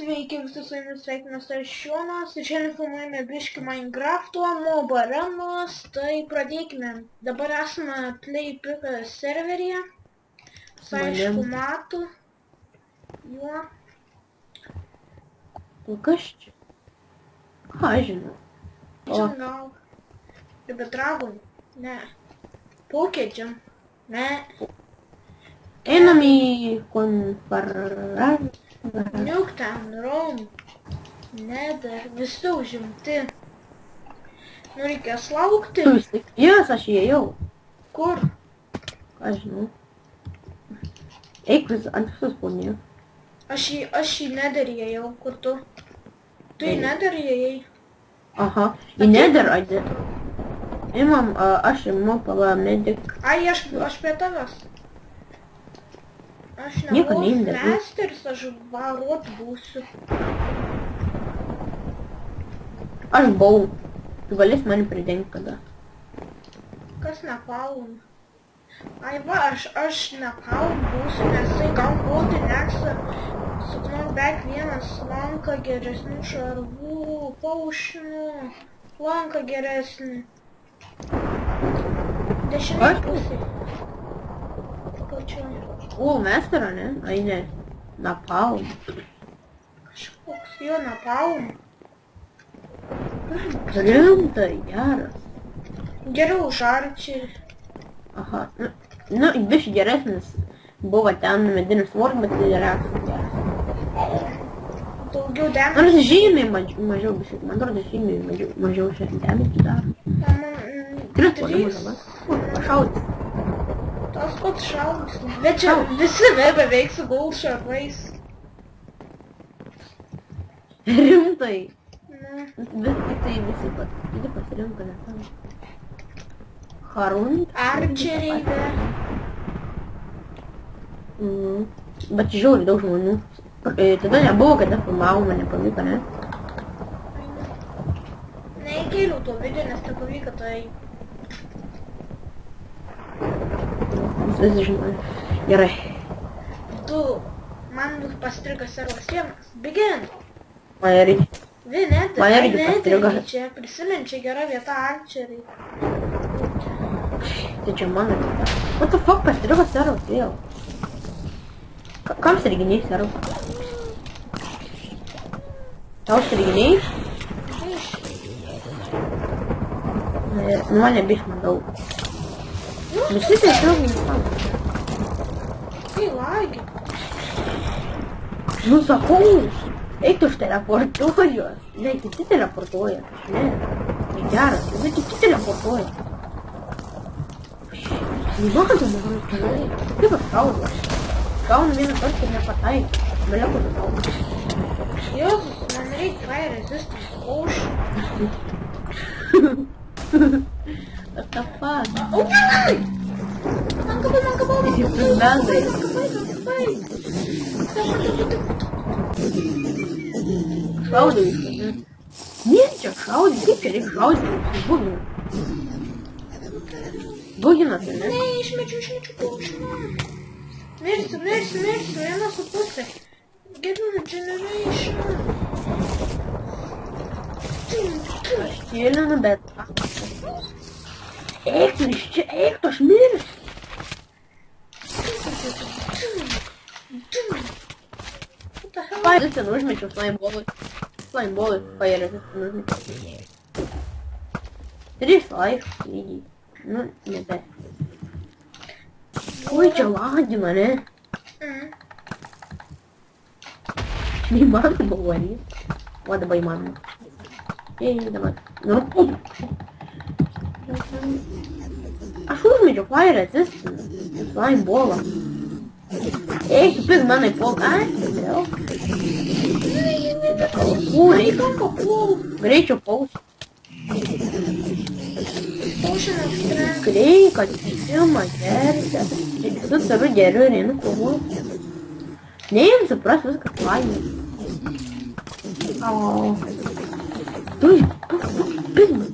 Sveiki visi, su jumis sveikinas Aršionas ir šiandien filmuojame biškį Minecrafto Mob Arenos, tai pradėkime. Dabar esame Playpick serveryje, aišku matu juo. Kas čia? Ką žinau? Čia gal. Ribe Dragon? Ne. Pokedžiam? Ne. Einam į konferenciją. Nuketown, Rome, Nether, visi užimti. Nu reikės laukti. Jas, aš įėjau. Kur? Ką žinau. Eik ant visus ponijų. Aš į Nether įėjau, kur tu? Tu į Nether įėjai? Aha, į Nether atė. Imam, aš imu pala medic. Ai, aš prie tavęs. Aš Nieko nebuvau neimdė. mesteris, aš varot būsiu. Aš buvau. Tu galės mane pridengti kada. Kas nepaun? Ai va, aš nepaun būsiu, nes tai gal būti neksą. Suknau beveik vienas lanką geresnių šarvų, paušinų, lanką geresnį. Dešiniai pusė. Pačioj. O, mestera, ne? Ai, ne. Napalm. Kažkoks jo napalm. Rimtai, geras. Geriau už arčerį. Aha. Nu, biškai geresnis. Buvo ten medinis svord, bet tai geras. Daugiau damage. Nors žymiai mažiau biškai. Man atrodo, žymiai mažiau šiandien damage daro. Tris puolimus dabar. Pašaudys. Tas pats šaudys. Bet čia visi beveik su gold šarvais. Rimtai. Na. Vis tik tai visi pasirinko, nesam. Harun. Arčeriai be. Bet žiauri daug žmonių. Tada nebuvo, kada filmavome, nepavyko, ne? Neįkėliau to video, nes nepavyko tai. Visi žmonės. Gerai. Man pastrigo servas vienas. Begin. Man reikia. Nether. Man irgi pastrigo. Čia prisimint, čia gera vieta arčeriai. Tai čia mano vieta. What the fuck, pastrigo servas vėl. Kam striginiai servas? Tau striginiai? Nu, man nebiš man daug. Visi tiesiog nesam. Tai lagi. Nu, sakau, eik tu teleportuojuos. Ne, kiti teleportuoja. Ne, tai geras, bet kiti teleportuoja. Žinokit, tu negali. Kaip aš šaudu? Šaunu vieną kartą ir nepataikė. Beliau šaudu. Jėzus, man reikia fire resistance potion. What the fuck? O, ne! Man kabau. Jis bendai. Šaudai. Nėra čia šaudai. Kaip čia reikia šaudai? Bugina. Buginas, ne? Ne, išmečiau potioną. Mirsiu, 1,5. Get on the generation. Aš kėlinu, bet... Eik tu iš čia, eik tu, aš mirsiu. Resistance užmečiau slime ballui, fire resistance užmečiau. 3 life, lygiai. Nu, nebe. Oi, čia lagina, ne? Neįmanoma varyti. O dabar įmanoma. Ei, dabar. Nu, aš užmečiau fire resistance, slime ballą. Ei, tu pig mano į polką. Vėl. Greičiau paus. Greit, kad filmą gerti. Tu turiu geriu ir einu kovoti. Neim supras viskas laimė. Tu pig man.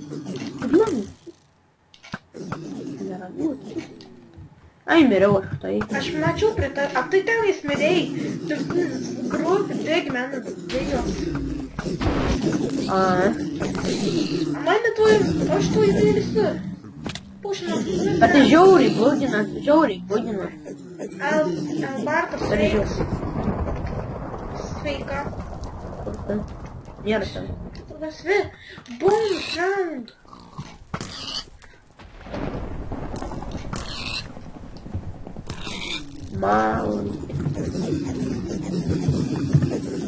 Ai, miriau aš tai. Aš mačiau prie to, a tai tenais mirėjai, tu grubi, bėgi meną, bėgios. Mane tuoj, aš tuoj mirsiu. Pušinas. Bet tai žiauriai būdinas. Albertas sveiks. Sveika. Nėra ten. Bum, friend.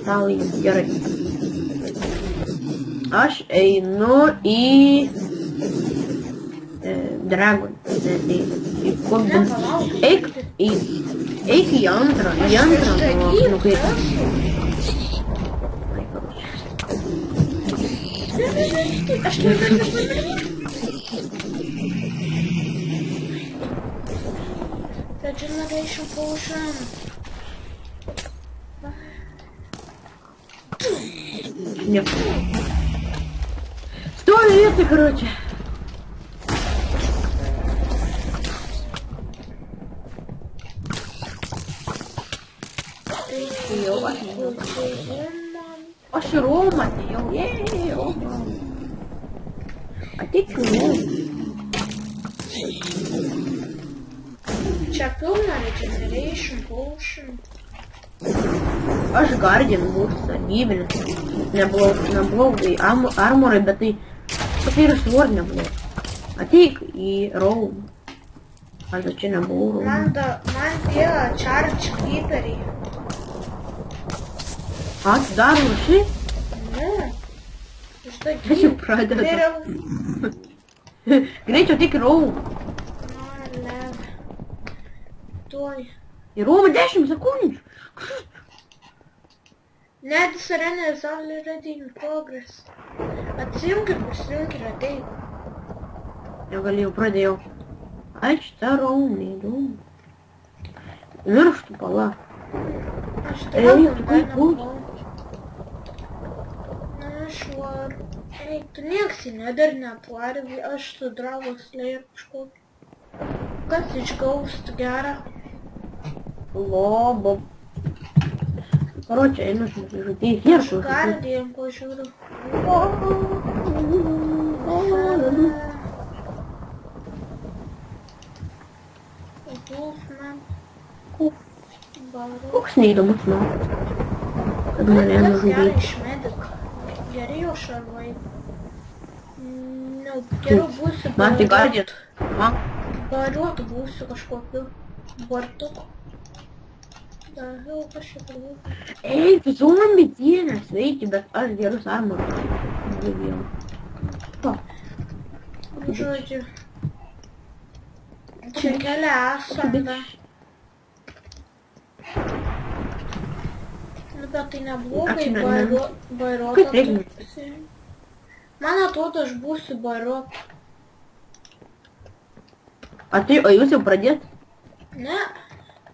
Malai, gerai. Aš einu į Dragon. Eik į antrą. Nu kaip. Aš turiu Regeneration potion. Нет. Стой, это, короче. Aš ir Roma atėjau. Roma. Ateik į Romą. Čia pilna regeneration potion. Aš Guardian būsiu sargybinis. Neblogai armorai, bet tai ir sword neblogai. Ateik į Romą. Aš čia nebuvau Romą. Man tie charge creeperiai. A, tu dar ruoši? Ne. Aš jau pradedu. Greičiau tik į Romą. Tuoj. Į Romą 10 sekundžių. Net this arena is already in progress. Atsijunk ir prisijunk ir ateik. Jau galėjau pradėjau. Aš tą Romą įdomu. Mirštu pala. Aš dragon dar nebuvau. Švar. Ei, tu nieks į nether neatvarė, aš su Dragon Slayer kažkokį. Kas išgaus gerą? Lobo. Короче, einu žudyti. Aš Guardian pažiūriu. Wolfman. Koks neįdomus man. Kad mane Gerai nužudyti. iš medic. Gerai jau šarvai. Geriau būsiu Man tai Guardian. bariuotų būsiu kažkokiu bartuku. Dahiau kažkaip būsiu. Ei, tu zombi dienas veikia, bet aš gerus armorus. Žodžiu. Čia kelia esame. Nu, bet tai neblogai bariuotą. Man atrodo, aš būsiu bariuotą. O jūs jau pradėt? Ne.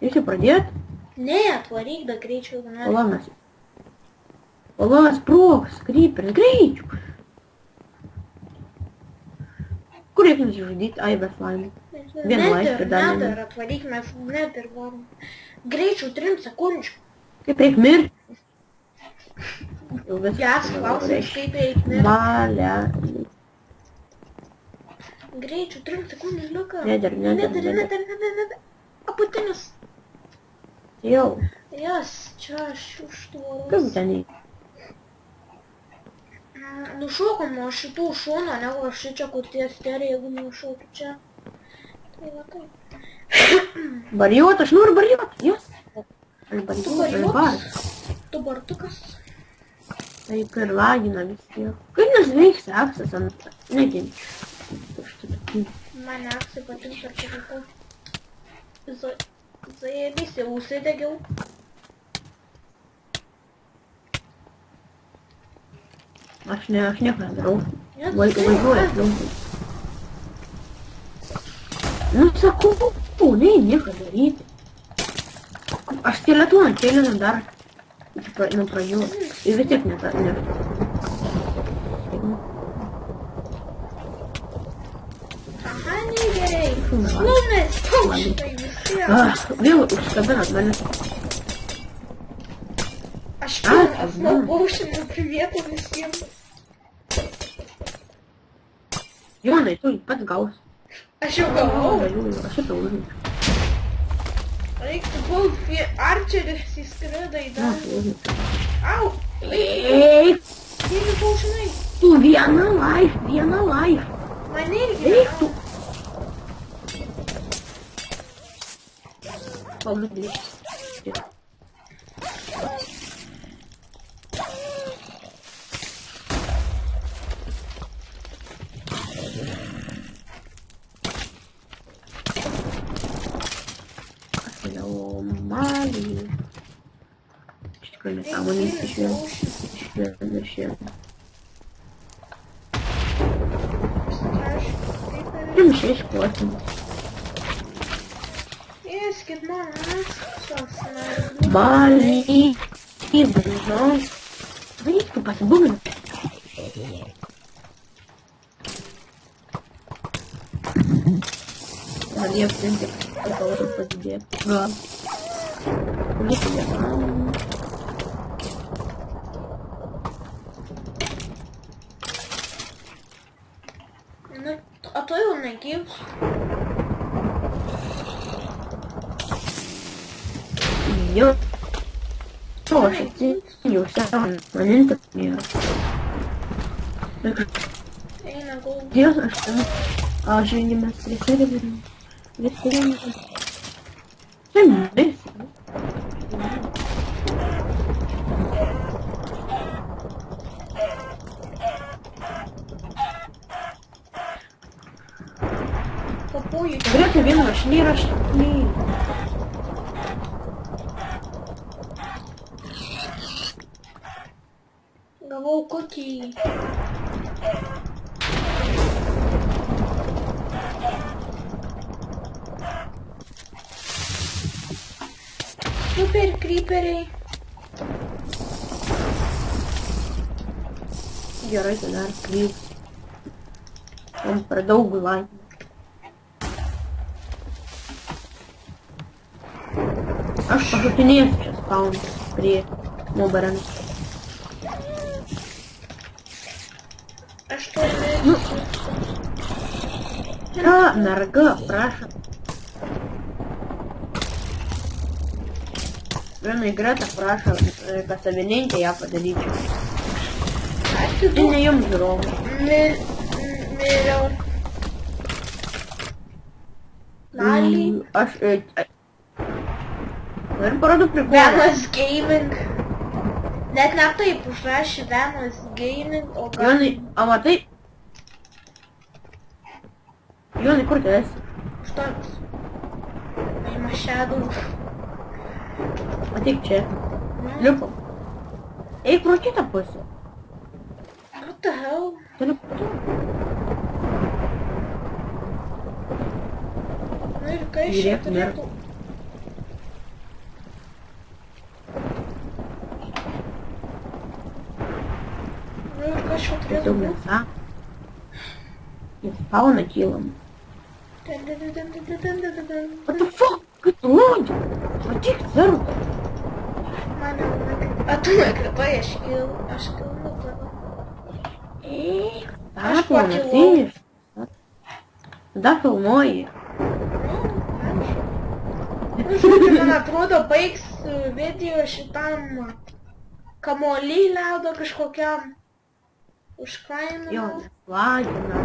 Jūs jau pradėt? Ne, atvaryk, bet greičiau. Palamas proks, creeperis, greičiau. Kur reikia nusižudyti? Ai, be slaimų. Vien laisvė dar ne. Nether, atvaryk, mes nether varom. Greičiau, 3 sekundžių. Kaip reik mirti? Jau viskas. Jas klausimas, kaip reik mirti. Valia. Greičiau, 3 sekundžių liuka. Nether. Aputinis. Jau. Jas, čia aš už tvoros. Kaip ten į? Nušokom nuo šitų šono, negu aš čia kur ties terė, jeigu nušokiu čia. Tai va taip. Bariuot, aš noriu bariuot. Jos. Aš Tu bariuot. Tu bartukas. Taip ir lagina vis tiek. Kaip nes veiks aksas ant... Nekenčiu. Man aksai patinka ar kažką. Zaėbys jau užsidegiau. Aš nieko nedarau. Važiuoju aplinkui. Nu sakau, nieko daryti. Aš skeletoną kėlinu dar. Nuo pradžių. Ir vis tiek ne. Aha, negerai. Lūnės, paukštai vis. Vėl užkabinat mane. Aš pilnas naubošinų primėtų visiems. Jonai, tu pats gaus. Aš jau gavau. Aš jau užimčiau. Reiktų būt arčeris įskrida į dangų. Au! Eik! Dėvi paušinai. Tu viena life. Man irgi. Eik tu. Palūdėk. Mali. Iš tikrųjų nesąmonės išvien. Jums išklosim. Yes, get more ass. Mali. Įvažiu. Varyk tu pasibūmint. Galėjau priimti, kad galėtų pasidėti. Gal. Lieka vienam. Nu, a tu jau negyvs. Jo. O, aš atsiminiau savo manintą nėra. Eina gul. Dievas, aš ten. Aš žingimas prie serverių. Viską. Čia viską. Papųjų. Greitai vien rašiniai. Gavau kokį. Super creeperiai. Gerai, tai dar kryps. Man per daug laimė. Aš pašokinėsiu čia spaunus prie mobarenos. Aš to Nu. Ką, merga, prašom. Vienai Greta prašo, kad savininkė ją padaryčiau. Tai ne jums žiūrovų. Miriau. Nali. Aš... Ir parodu prikolą. Venas Gaming. Net ne taip užrašė Venas Gaming, o gal... Jonai, a matai? Jonai, kur tu esi? Štoks. Paima Shadow. Ateik čia. Liupam. Eik pro kitą pusę. What the hell? Teleportuoju. Nu ir kai šia Žiūrėk, turėtų... Nu ir kai šia turėtų Tiesiog būt? mėsa. Į spawną kylam. What the fuck? Kaip tu lodi? Ateik, zarba. Mane nukritai. A tu nukritai, aš kilnu tave. Eik, Aš tapo nesiš. Tada filmuoji. Nu, žodžiu, man atrodo, baigs video šitam kamuoly ledo kažkokiam užkainimą. Jo, neslagina.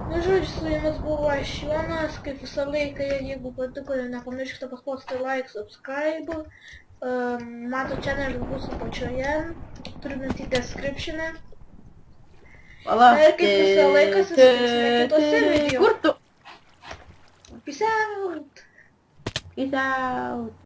Nu, žodžiu, su jumis buvo aš Jonas, kaip visą laiką, jeigu patiko, nepamirškite paspausti like, subscribe. Mato channel bus apačioje, turinti description'e. Pala. Ir kaip visą laiką susitiksime kitose video. Kur tu? Peace out! Peace out.